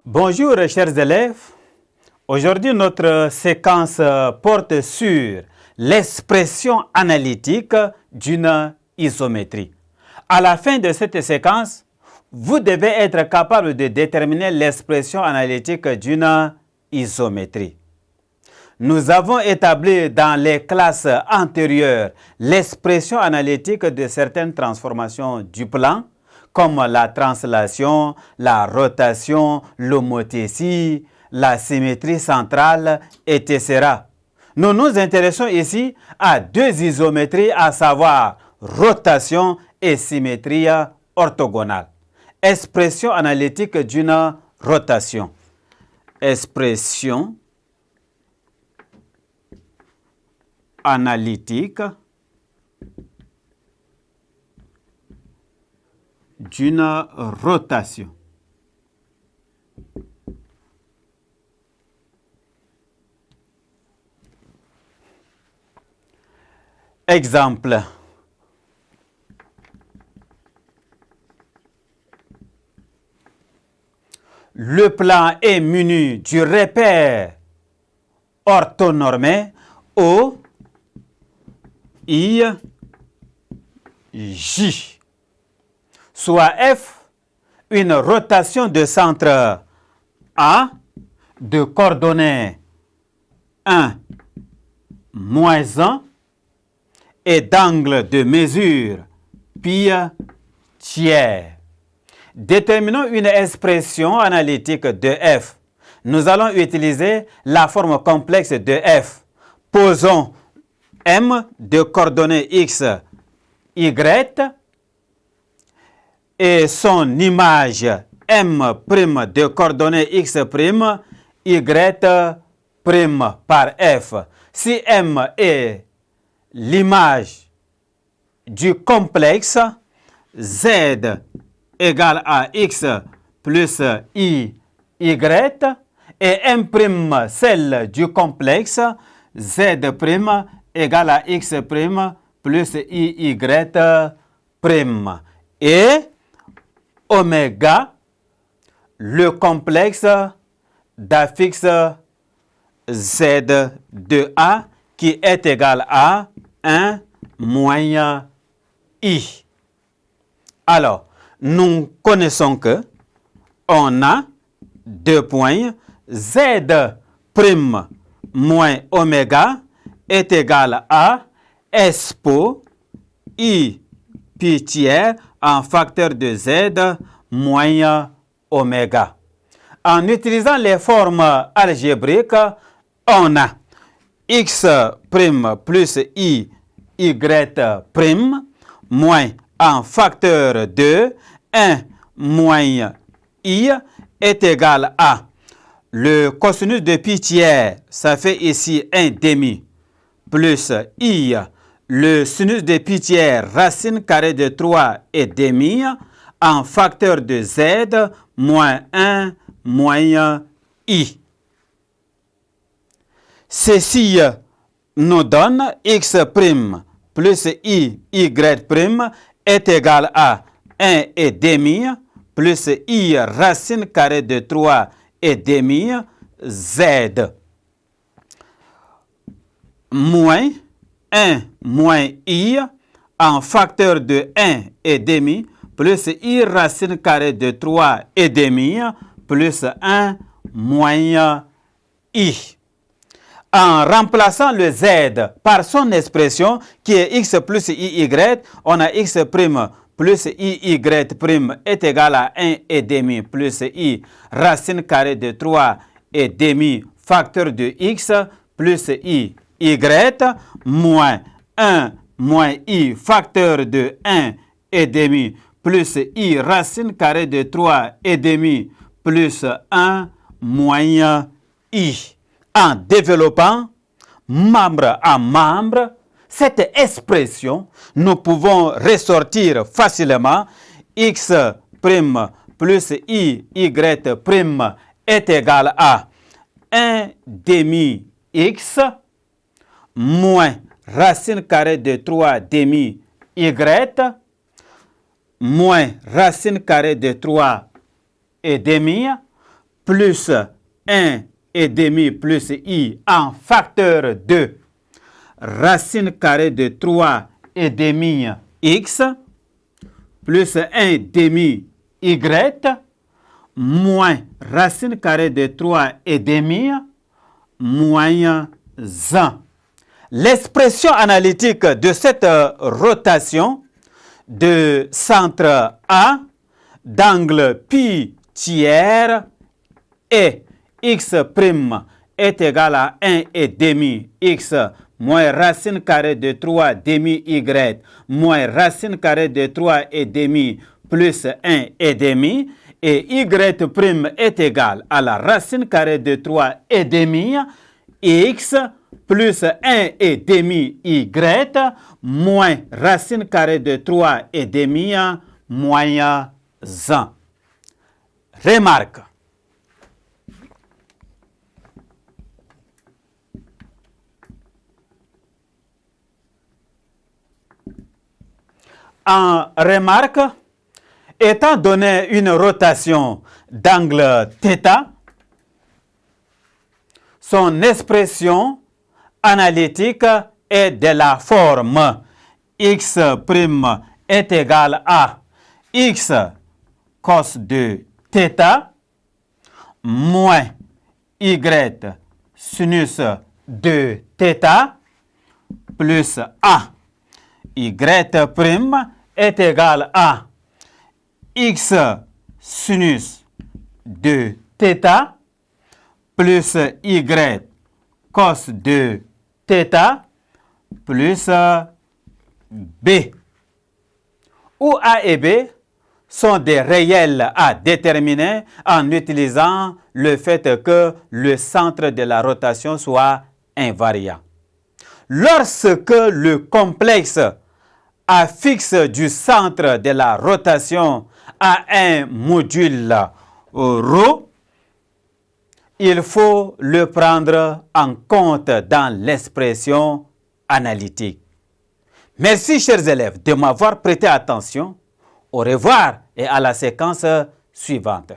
Bonjour chers élèves, aujourd'hui notre séquence porte sur l'expression analytique d'une isométrie. À la fin de cette séquence, vous devez être capable de déterminer l'expression analytique d'une isométrie. Nous avons établi dans les classes antérieures l'expression analytique de certaines transformations du plan, comme la translation, la rotation, l'homothétie, la symétrie centrale, etc. Nous nous intéressons ici à deux isométries, à savoir rotation et symétrie orthogonale. Expression analytique d'une rotation. Expression analytique d'une rotation. Exemple. Le plan est muni du repère orthonormé O, I, J. Soit F, une rotation de centre A de coordonnées 1, moins 1 et d'angle de mesure pi tiers. Déterminons une expression analytique de F. Nous allons utiliser la forme complexe de F. Posons M de coordonnées X, Y et son image M' de coordonnées X', Y' par F. Si M est l'image du complexe Z égale à X plus I, Y et M' celle du complexe Z' égale à X' plus I, Y' et oméga, le complexe d'affixe Z de A qui est égal à 1 moins I. Alors, nous connaissons que on a deux points Z' moins oméga est égal à Expo I pi tiers en facteur de Z moins oméga. En utilisant les formes algébriques, on a X' plus I, Y' moins en facteur de 1 moins I est égal à le cosinus de pi tiers, ça fait ici 1 demi, plus I, le sinus de pi tiers, racine carrée de 3 et demi, en facteur de Z moins 1 moins I. Ceci nous donne X' plus I, Y' est égal à 1 et demi plus I racine carrée de 3 et demi Z moins 1 moins I en facteur de 1 et demi plus I racine carrée de 3 et demi plus 1 moins I. En remplaçant le Z par son expression qui est X plus IY, on a X' plus IY' est égal à 1 et demi plus I racine carrée de 3 et demi facteur de X plus I Y moins 1 moins I facteur de 1 et demi plus I racine carrée de 3 et demi plus 1 moins I. En développant membre à membre cette expression, nous pouvons ressortir facilement X' plus I, Y' est égal à 1 demi X moins racine carrée de 3 demi Y moins racine carrée de 3 et demi plus 1 et demi plus I en facteur 2 racine carrée de 3 et demi X plus 1 demi Y moins racine carrée de 3 et demi moins 1. L'expression analytique de cette rotation de centre A d'angle pi tiers est x' est égal à 1 et demi x moins racine carrée de 3 demi y moins racine carrée de 3 et demi plus 1 et demi et y' est égal à la racine carrée de 3 et demi x plus 1 et demi y moins racine carrée de 3 et demi moins 1. Remarque. En remarque, étant donné une rotation d'angle θ, son expression analytique est de la forme x' est égal à x cos de θ moins y sinus de θ plus a. Y' est égal à x sinus de θ plus y cos de θ plus b, où a et b sont des réels à déterminer en utilisant le fait que le centre de la rotation soit invariant. Lorsque le complexe affixe du centre de la rotation a un module ρ, il faut le prendre en compte dans l'expression analytique. Merci, chers élèves, de m'avoir prêté attention. Au revoir et à la séquence suivante.